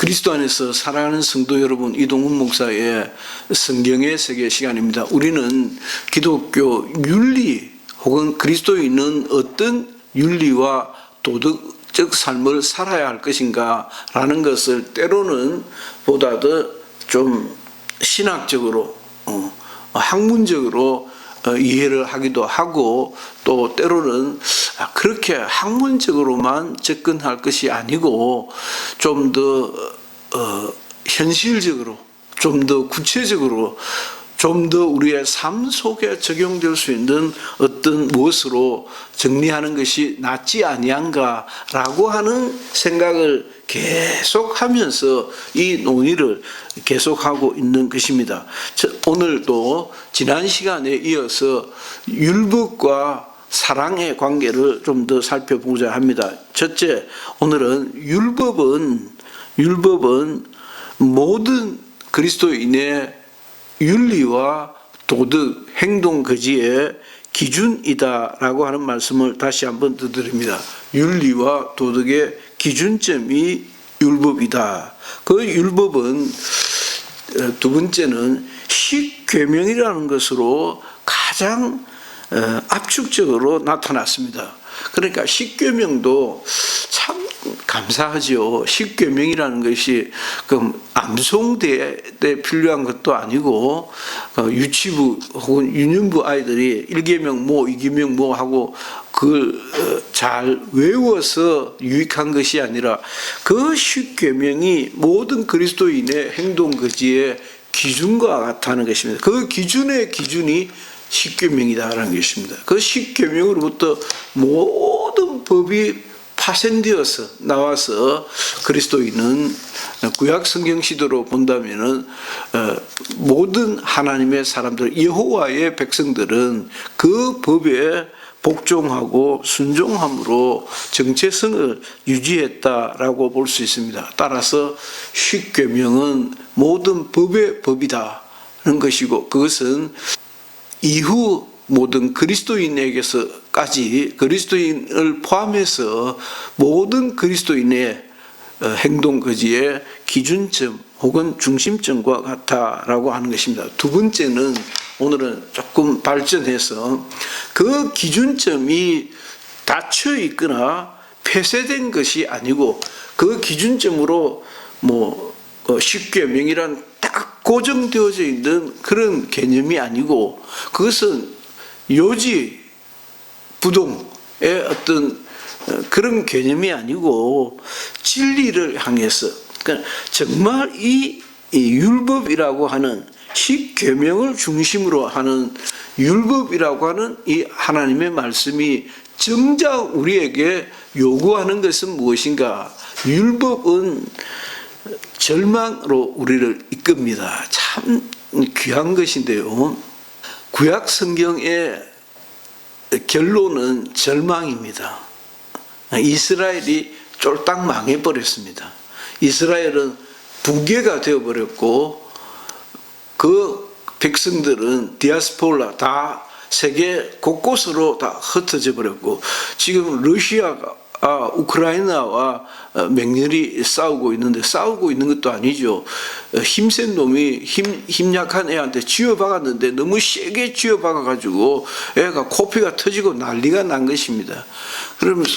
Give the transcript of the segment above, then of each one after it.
그리스도 안에서 사랑하는 성도 여러분, 이동훈 목사의 성경의 세계 시간입니다. 우리는 기독교 윤리 혹은 그리스도에 있는 어떤 윤리와 도덕적 삶을 살아야 할 것인가 라는 것을 때로는 보다 더 좀 신학적으로 학문적으로 이해를 하기도 하고, 또 때로는 그렇게 학문적으로만 접근할 것이 아니고 좀 더 현실적으로, 좀 더 구체적으로, 좀 더 우리의 삶 속에 적용될 수 있는 어떤 무엇으로 정리하는 것이 낫지 아니한가라고 하는 생각을 계속하면서 이 논의를 계속하고 있는 것입니다. 오늘도 지난 시간에 이어서 율법과 사랑의 관계를 좀 더 살펴보고자 합니다. 첫째, 오늘은 율법은 모든 그리스도인의 윤리와 도덕, 행동 거지의 기준이다라고 하는 말씀을 다시 한번 드립니다. 윤리와 도덕의 기준점이 율법이다. 그 율법은 두 번째는 십계명이라는 것으로 가장 압축적으로 나타났습니다. 그러니까 십계명도 참 감사하죠. 십계명이라는 것이 암송대에 필요한 것도 아니고 유치부 혹은 유년부 아이들이 1계명 뭐 2계명 뭐 하고 그걸 잘 외워서 유익한 것이 아니라 그 십계명이 모든 그리스도인의 행동 거지의 기준과 같다는 것입니다. 그 기준의 기준이 십계명이다라는 것입니다. 그 십계명으로부터 모든 법이 파생되어서 나와서 그리스도인은 구약 성경 시대로 본다면은 모든 하나님의 사람들, 여호와의 백성들은 그 법에 복종하고 순종함으로 정체성을 유지했다라고 볼 수 있습니다. 따라서 십계명은 모든 법의 법이다는 것이고, 그것은 이후 모든 그리스도인에게서까지, 그리스도인을 포함해서 모든 그리스도인의 행동 거지의 기준점 혹은 중심점과 같다라고 하는 것입니다. 두 번째는 오늘은 조금 발전해서 그 기준점이 닫혀 있거나 폐쇄된 것이 아니고, 그 기준점으로 십계명이란 딱 고정되어져 있는 그런 개념이 아니고, 그것은 요지 부동의 어떤 그런 개념이 아니고 진리를 향해서, 그러니까 정말 이 율법이라고 하는 십계명을 중심으로 하는 율법이라고 하는 이 하나님의 말씀이 정작 우리에게 요구하는 것은 무엇인가? 율법은 절망으로 우리를 이끕니다. 참 귀한 것인데요, 구약 성경의 결론은 절망입니다. 이스라엘이 쫄딱 망해버렸습니다. 이스라엘은 부계가 되어버렸고, 그 백성들은 디아스포라 다 세계 곳곳으로 다 흩어져 버렸고, 지금 러시아가 우크라이나와 맹렬히 싸우고 있는데, 싸우고 있는 것도 아니죠. 힘센 놈이 힘 약한 애한테 쥐어박았는데 너무 세게 쥐어박아가지고 애가 코피가 터지고 난리가 난 것입니다.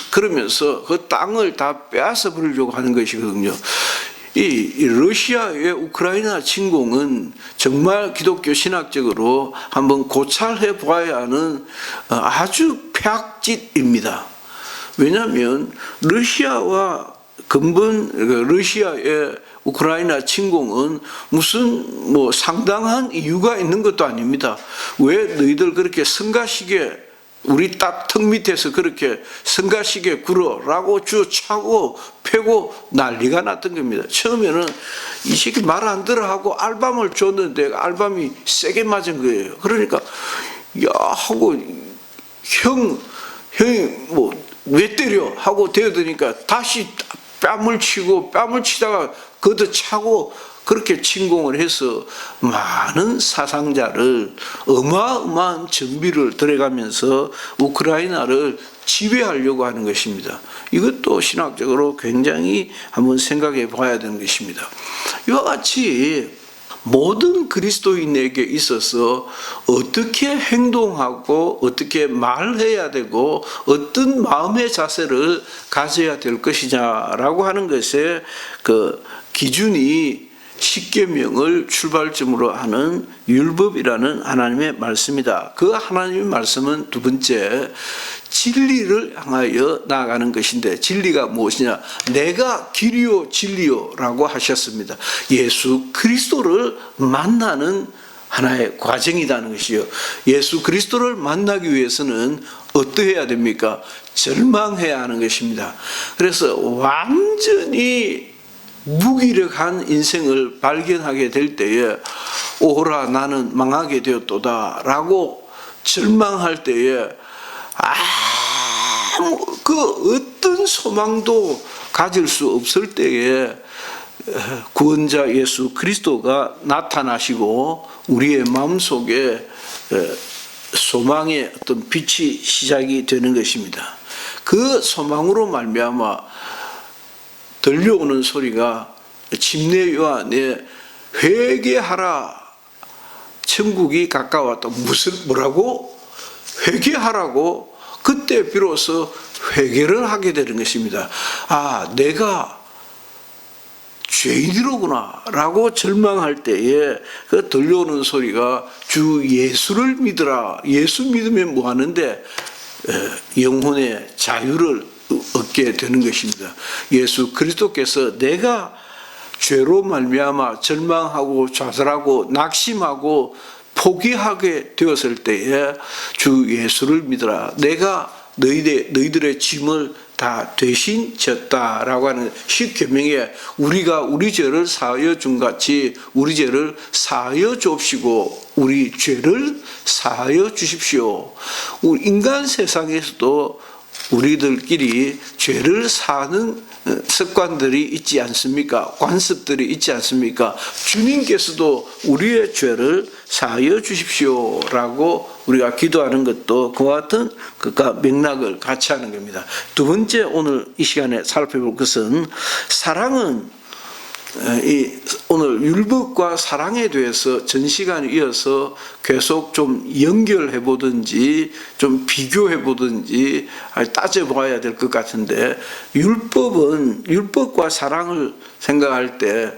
그러면서 그 땅을 다 빼앗아 버리려고 하는 것이거든요. 이 러시아의 우크라이나 침공은 정말 기독교 신학적으로 한번 고찰해 보아야 하는 아주 폐악짓입니다. 왜냐하면 러시아와 러시아의 우크라이나 침공은 무슨 상당한 이유가 있는 것도 아닙니다. 왜 너희들 그렇게 성가시게 우리 딱 턱 밑에서 그렇게 성가시게 굴어라고 주차고 패고 난리가 났던 겁니다. 처음에는 이 새끼 말 안 들어 하고 알밤을 줬는데 알밤이 세게 맞은 거예요. 그러니까 야 하고 형이 왜 때려 하고 대드니까 다시 뺨을 치고, 뺨을 치다가 걷어차고 그렇게 침공을 해서 많은 사상자를 어마어마한 정비를 들여가면서 우크라이나를 지배하려고 하는 것입니다. 이것도 신학적으로 굉장히 한번 생각해 봐야 되는 것입니다. 이와 같이 모든 그리스도인에게 있어서 어떻게 행동하고 어떻게 말해야 되고 어떤 마음의 자세를 가져야 될 것이냐라고 하는 것에 그 기준이 십계명을 출발점으로 하는 율법이라는 하나님의 말씀이다. 그 하나님의 말씀은 두 번째, 진리를 향하여 나아가는 것인데, 진리가 무엇이냐? 내가 길이요 진리요라고 하셨습니다. 예수 그리스도를 만나는 하나의 과정이라는 것이요. 예수 그리스도를 만나기 위해서는 어떠해야 됩니까? 절망해야 하는 것입니다. 그래서 완전히 무기력한 인생을 발견하게 될 때에 오호라 나는 망하게 되었도다 라고 절망할 때에 그 어떤 소망도 가질 수 없을 때에 구원자 예수 그리스도가 나타나시고 우리의 마음속에 소망의 어떤 빛이 시작이 되는 것입니다. 그 소망으로 말미암아 들려오는 소리가 침례 요한에 회개하라, 천국이 가까웠다. 뭐라고? 회개하라고. 그때 비로소 회개를 하게 되는 것입니다. 아, 내가 죄인이로구나 라고 절망할 때에 그 들려오는 소리가 주 예수를 믿으라. 예수 믿으면 뭐 하는데? 영혼의 자유를 얻게 되는 것입니다. 예수 그리스도께서 내가 죄로 말미암아 절망하고 좌절하고 낙심하고 포기하게 되었을 때에 주 예수를 믿으라. 내가 너희들의 짐을 다 대신 졌다라고 하는 십계명에 우리가 우리 죄를 사하여 준 같이 우리 죄를 사하여 줍시고 우리 죄를 사하여 주십시오. 인간 세상에서도 우리들끼리 죄를 사는 습관들이 있지 않습니까? 관습들이 있지 않습니까? 주님께서도 우리의 죄를 사하여 주십시오라고 우리가 기도하는 것도 그와 같은 맥락을 같이 하는 겁니다. 두 번째 오늘 이 시간에 살펴볼 것은 사랑은 오늘 율법과 사랑에 대해서 전 시간에 이어서 계속 좀 연결해 보든지 좀 비교해 보든지 따져봐야 될 것 같은데 율법과 사랑을 생각할 때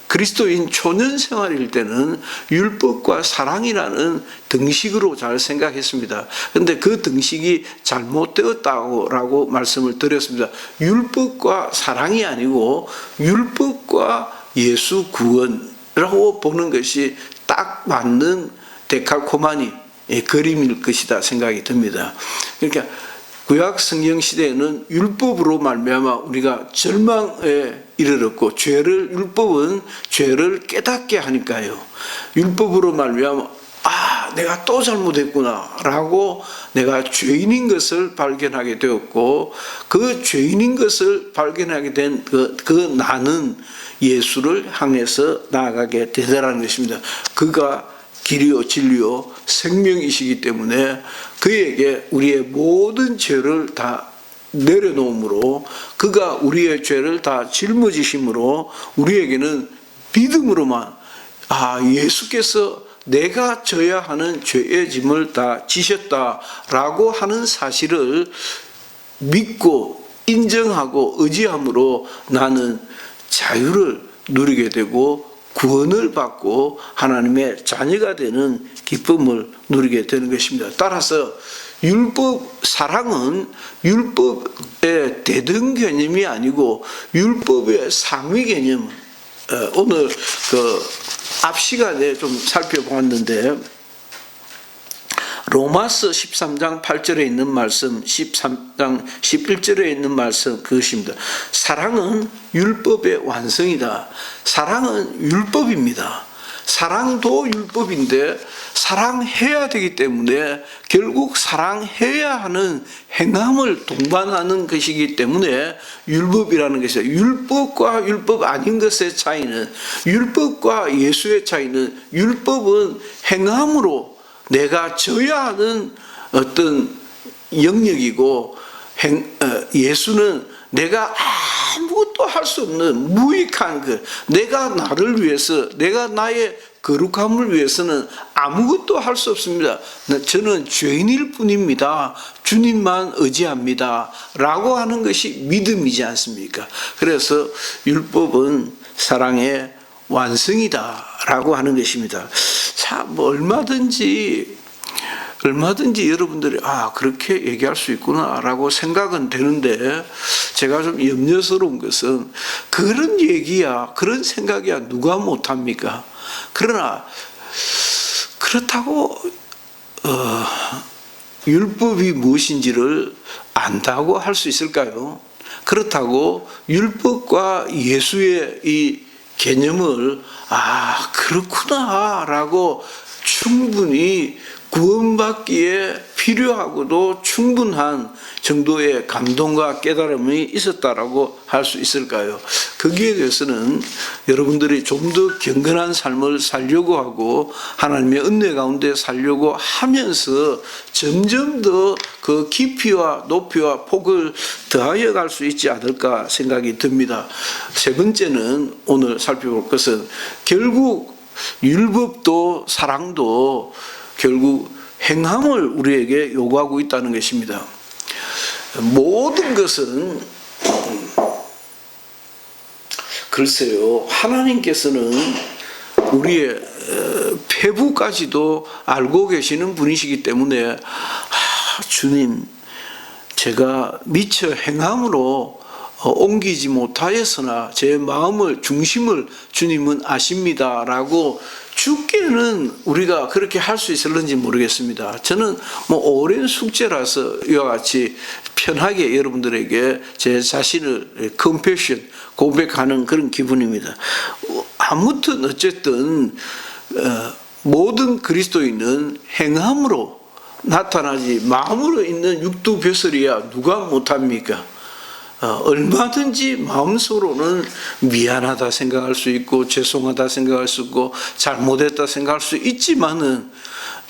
그리스도인 초년 생활일 때는 율법과 사랑이라는 등식으로 잘 생각했습니다. 그런데 그 등식이 잘못되었다고 말씀을 드렸습니다. 율법과 사랑이 아니고 율법과 예수 구원이라고 보는 것이 딱 맞는 데칼코마니 그림일 것이다 생각이 듭니다. 그러니까 구약 성경 시대에는 율법으로 말미암아 우리가 절망에 이르렀고 율법은 죄를 깨닫게 하니까요. 율법으로 말미암아 내가 또 잘못했구나라고 내가 죄인인 것을 발견하게 되었고 그 죄인인 것을 발견하게 된 그 나는 예수를 향해서 나아가게 되더라는 것입니다. 그가 길이요 진리요 생명이시기 때문에 그에게 우리의 모든 죄를 다 내려놓음으로 그가 우리의 죄를 다 짊어지심으로 우리에게는 믿음으로만 예수께서 내가 져야 하는 죄의 짐을 다 지셨다라고 하는 사실을 믿고 인정하고 의지함으로 나는 자유를 누리게 되고 구원을 받고 하나님의 자녀가 되는 기쁨을 누리게 되는 것입니다. 따라서 사랑은 율법의 대등 개념이 아니고 율법의 상위 개념. 오늘 앞 시간에 좀 살펴보았는데 로마서 13장 8절에 있는 말씀, 13장 11절에 있는 말씀 그것입니다. 사랑은 율법의 완성이다. 사랑은 율법입니다. 사랑도 율법인데 사랑해야 되기 때문에 결국 사랑해야 하는 행함을 동반하는 것이기 때문에 율법이라는 것이죠. 율법과 율법 아닌 것의 차이는, 율법과 예수의 차이는, 율법은 행함으로 내가 져야 하는 어떤 영역이고, 예수는 내가 아무것도 할 수 없는 무익한 것, 내가 나를 위해서, 내가 나의 거룩함을 위해서는 아무것도 할 수 없습니다. 저는 죄인일 뿐입니다. 주님만 의지합니다. 라고 하는 것이 믿음이지 않습니까? 그래서 율법은 사랑의 완성이다. 라고 하는 것입니다. 자, 뭐 얼마든지 여러분들이 그렇게 얘기할 수 있구나 라고 생각은 되는데, 제가 좀 염려스러운 것은 그런 얘기야, 그런 생각이야 누가 못합니까? 그러나 그렇다고 율법이 무엇인지를 안다고 할 수 있을까요? 그렇다고 율법과 예수의 이 개념을 그렇구나 라고 충분히 구원받기에 필요하고도 충분한 정도의 감동과 깨달음이 있었다라고 할 수 있을까요? 거기에 대해서는 여러분들이 좀 더 경건한 삶을 살려고 하고 하나님의 은혜 가운데 살려고 하면서 점점 더 그 깊이와 높이와 폭을 더하여 갈 수 있지 않을까 생각이 듭니다. 세 번째는 오늘 살펴볼 것은 결국 율법도 사랑도 결국 행함을 우리에게 요구하고 있다는 것입니다. 모든 것은 글쎄요, 하나님께서는 우리의 폐부까지도 알고 계시는 분이시기 때문에 주님, 제가 미처 행함으로 옮기지 못하였으나 제 마음을 중심을 주님은 아십니다 라고 죽게는 우리가 그렇게 할 수 있을는지 모르겠습니다. 저는 오랜 숙제라서 이와 같이 편하게 여러분들에게 제 자신을 confession, 고백하는 그런 기분입니다. 아무튼 어쨌든 모든 그리스도인은 행함으로 나타나지 마음으로 있는 육두벼슬이야 누가 못합니까? 얼마든지 마음속으로는 미안하다 생각할 수 있고 죄송하다 생각할 수 있고 잘못했다 생각할 수 있지만은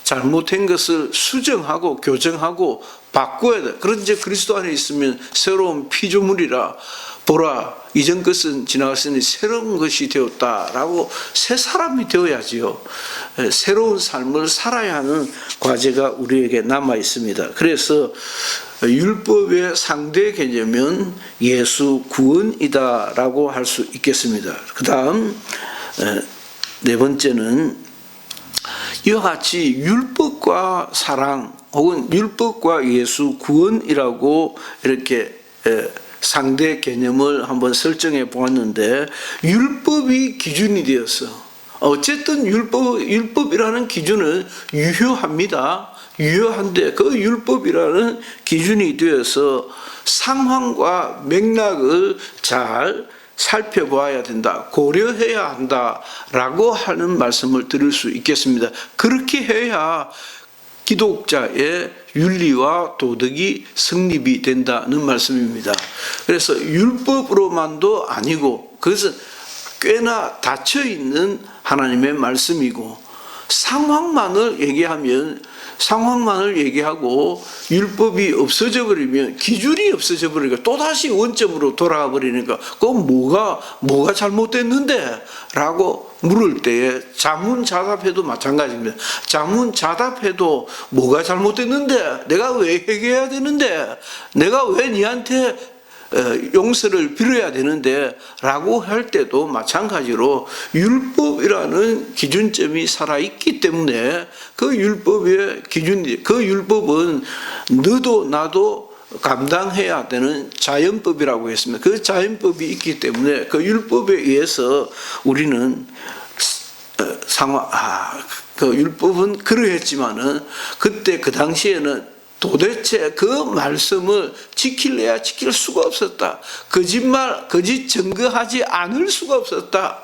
잘못된 것을 수정하고 교정하고 바꿔야 돼. 그런데 그리스도 안에 있으면 새로운 피조물이라 보라 이전 것은 지나갔으니 새로운 것이 되었다라고 새 사람이 되어야지요. 새로운 삶을 살아야 하는 과제가 우리에게 남아 있습니다. 그래서 율법의 상대 개념은 예수 구원이다라고 할 수 있겠습니다. 그 다음 네 번째는 이와 같이 율법과 사랑 혹은 율법과 예수 구원이라고 이렇게 상대 개념을 한번 설정해 보았는데, 율법이 기준이 되어서 어쨌든 율법이라는 기준은 유효합니다. 유효한데 그 율법이라는 기준이 되어서 상황과 맥락을 잘 살펴봐야 된다, 고려해야 한다라고 하는 말씀을 드릴 수 있겠습니다. 그렇게 해야 기독자의 윤리와 도덕이 성립이 된다는 말씀입니다. 그래서 율법으로만도 아니고 그것은 꽤나 닫혀있는 하나님의 말씀이고, 상황만을 얘기하고 율법이 없어져 버리면, 기준이 없어져 버리니까 또다시 원점으로 돌아가 버리니까 그건 뭐가 잘못됐는데? 라고 물을 때에 자문자답해도 마찬가지입니다. 자문자답해도 뭐가 잘못됐는데? 내가 왜 회개해야 되는데? 내가 왜 니한테 용서를 빌어야 되는데? 라고 할 때도 마찬가지로 율법이라는 기준점이 살아있기 때문에 그 율법의 기준이, 그 율법은 너도 나도 감당해야 되는 자연법이라고 했습니다. 그 자연법이 있기 때문에 그 율법에 의해서 우리는 그 율법은 그러했지만은 그때 그 당시에는 도대체 그 말씀을 지킬래야 지킬 수가 없었다. 거짓 증거하지 않을 수가 없었다.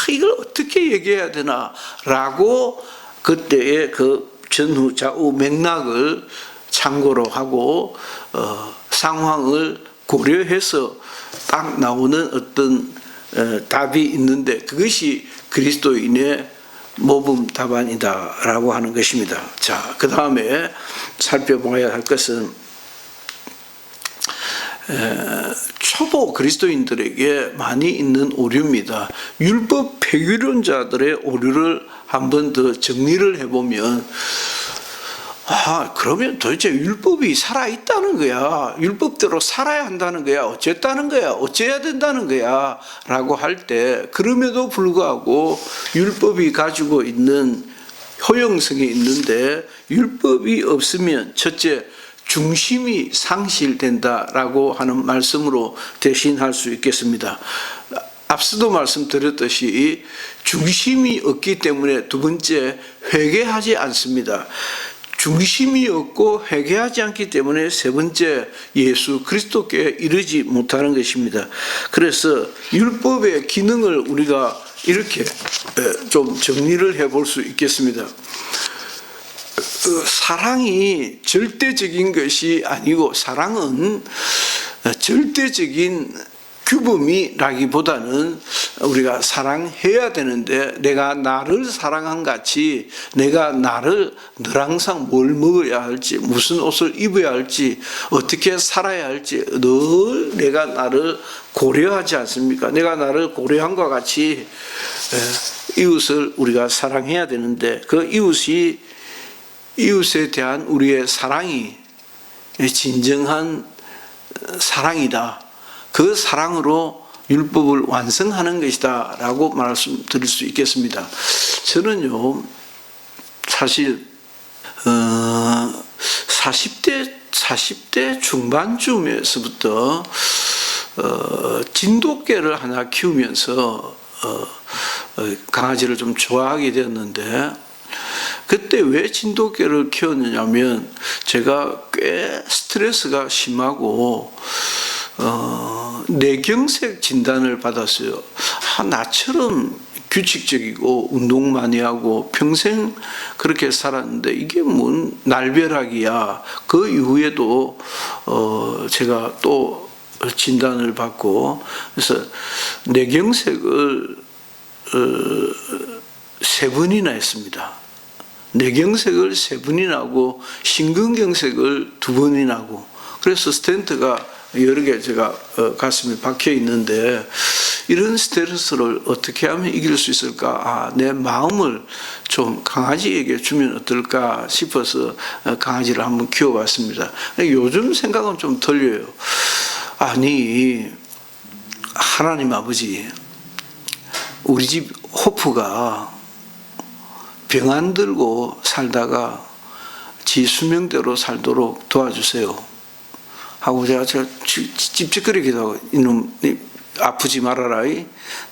이걸 어떻게 얘기해야 되나? 라고 그때의 그 전후 좌우 맥락을 참고로 하고 상황을 고려해서 딱 나오는 어떤 답이 있는데 그것이 그리스도인의 모범 답안이다라고 하는 것입니다. 자, 그 다음에 살펴봐야 할 것은 초보 그리스도인들에게 많이 있는 오류입니다. 율법 폐기론자들의 오류를 한번 더 정리를 해보면 그러면 도대체 율법이 살아있다는 거야. 율법대로 살아야 한다는 거야. 어쨌다는 거야. 어째야 된다는 거야. 라고 할 때 그럼에도 불구하고 율법이 가지고 있는 효용성이 있는데 율법이 없으면 첫째 중심이 상실된다라고 하는 말씀으로 대신할 수 있겠습니다. 앞서도 말씀드렸듯이 중심이 없기 때문에 두 번째 회개하지 않습니다. 중심이 없고 회개하지 않기 때문에 세 번째 예수 그리스도께 이르지 못하는 것입니다. 그래서 율법의 기능을 우리가 이렇게 좀 정리를 해볼 수 있겠습니다. 사랑이 절대적인 것이 아니고 사랑은 절대적인 규범이라기보다는 우리가 사랑해야 되는데 내가 나를 사랑한 같이 내가 나를 늘 항상 뭘 먹어야 할지 무슨 옷을 입어야 할지 어떻게 살아야 할지 늘 내가 나를 고려하지 않습니까? 내가 나를 고려한 것 같이 이웃을 우리가 사랑해야 되는데 그 이웃에 대한 우리의 사랑이 진정한 사랑이다. 그 사랑으로 율법을 완성하는 것이다 라고 말씀드릴 수 있겠습니다. 저는요 사실 40대 중반쯤에서부터 진돗개를 하나 키우면서 강아지를 좀 좋아하게 되었는데 그때 왜 진돗개를 키웠느냐면 제가 꽤 스트레스가 심하고 뇌경색 진단을 받았어요. 나처럼 규칙적이고 운동 많이 하고 평생 그렇게 살았는데 이게 뭔 날벼락이야. 그 이후에도 제가 또 진단을 받고 그래서 뇌경색을 3번이나 했습니다. 뇌경색을 3번이나 하고 심근경색을 2번이나 하고 그래서 스텐트가 여러 개 제가 가슴에 박혀 있는데 이런 스트레스를 어떻게 하면 이길 수 있을까? 내 마음을 좀 강아지에게 주면 어떨까 싶어서 강아지를 한번 키워봤습니다. 요즘 생각은 좀 틀려요. 아니 하나님 아버지 우리 집 호프가 병 안 들고 살다가 지 수명대로 살도록 도와주세요. 하고 제가 찝찝거리기도 하고 이놈 아프지 말아라.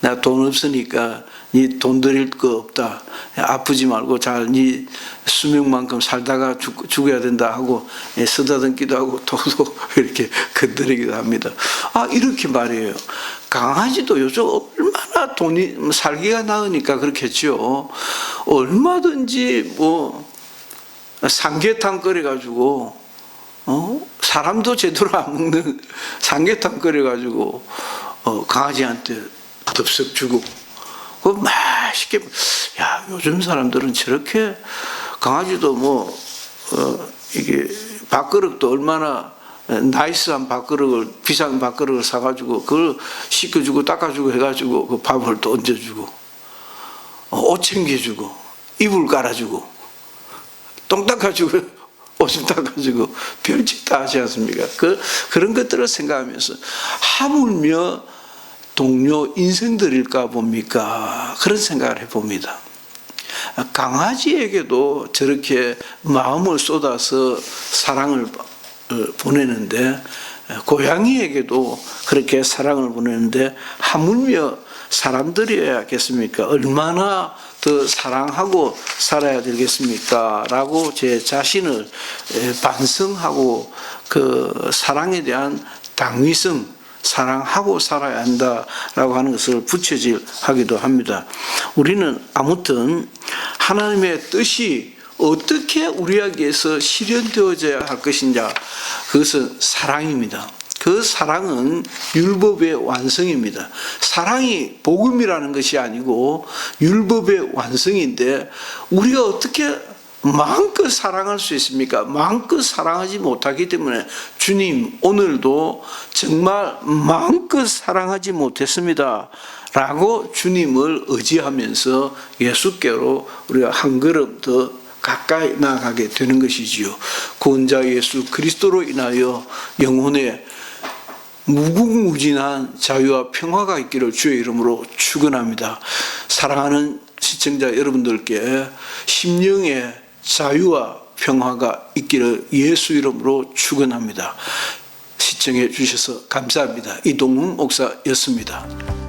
내가 돈 없으니까 니 돈 드릴 거 없다. 아프지 말고 잘 니 수명만큼 살다가 죽어야 된다 하고 쓰다듬기도 하고 또도 이렇게 건드리기도 합니다. 이렇게 말이에요. 강아지도 요즘 얼마나 돈이 살기가 나으니까 그렇겠죠. 얼마든지 뭐 삼계탕 끓여가지고 사람도 제대로 안 먹는 삼계탕 끓여가지고 강아지한테 덥석 주고 그 맛있게 요즘 사람들은 저렇게 강아지도 뭐 이게 밥그릇도 얼마나 나이스한 밥그릇을 비싼 밥그릇을 사가지고 그걸 씻겨주고 닦아주고 해가지고 그 밥을 또 얹어주고 옷 챙겨주고 이불 깔아주고 똥 닦아주고 옷을 닦아주고 별짓 다 하지 않습니까? 그런 것들을 생각하면서 하물며 동료 인생들일까 봅니까? 그런 생각을 해봅니다. 강아지에게도 저렇게 마음을 쏟아서 사랑을 보내는데 고양이에게도 그렇게 사랑을 보내는데 하물며 사람들이어야겠습니까? 얼마나 더 사랑하고 살아야 되겠습니까? 라고 제 자신을 반성하고 그 사랑에 대한 당위성 사랑하고 살아야 한다라고 하는 것을 부채질하기도 합니다. 우리는 아무튼 하나님의 뜻이 어떻게 우리에게서 실현되어져야 할 것인가, 그것은 사랑입니다. 그 사랑은 율법의 완성입니다. 사랑이 복음이라는 것이 아니고 율법의 완성인데, 우리가 어떻게 마음껏 사랑할 수 있습니까? 마음껏 사랑하지 못하기 때문에 주님, 오늘도 정말 마음껏 사랑하지 못했습니다 라고 주님을 의지하면서 예수께로 우리가 한 걸음 더 가까이 나아가게 되는 것이지요. 구원자 예수 그리스도로 인하여 영혼의 무궁무진한 자유와 평화가 있기를 주의 이름으로 축원합니다. 사랑하는 시청자 여러분들께 심령의 자유와 평화가 있기를 예수 이름으로 축원합니다. 시청해 주셔서 감사합니다. 이동훈 목사였습니다.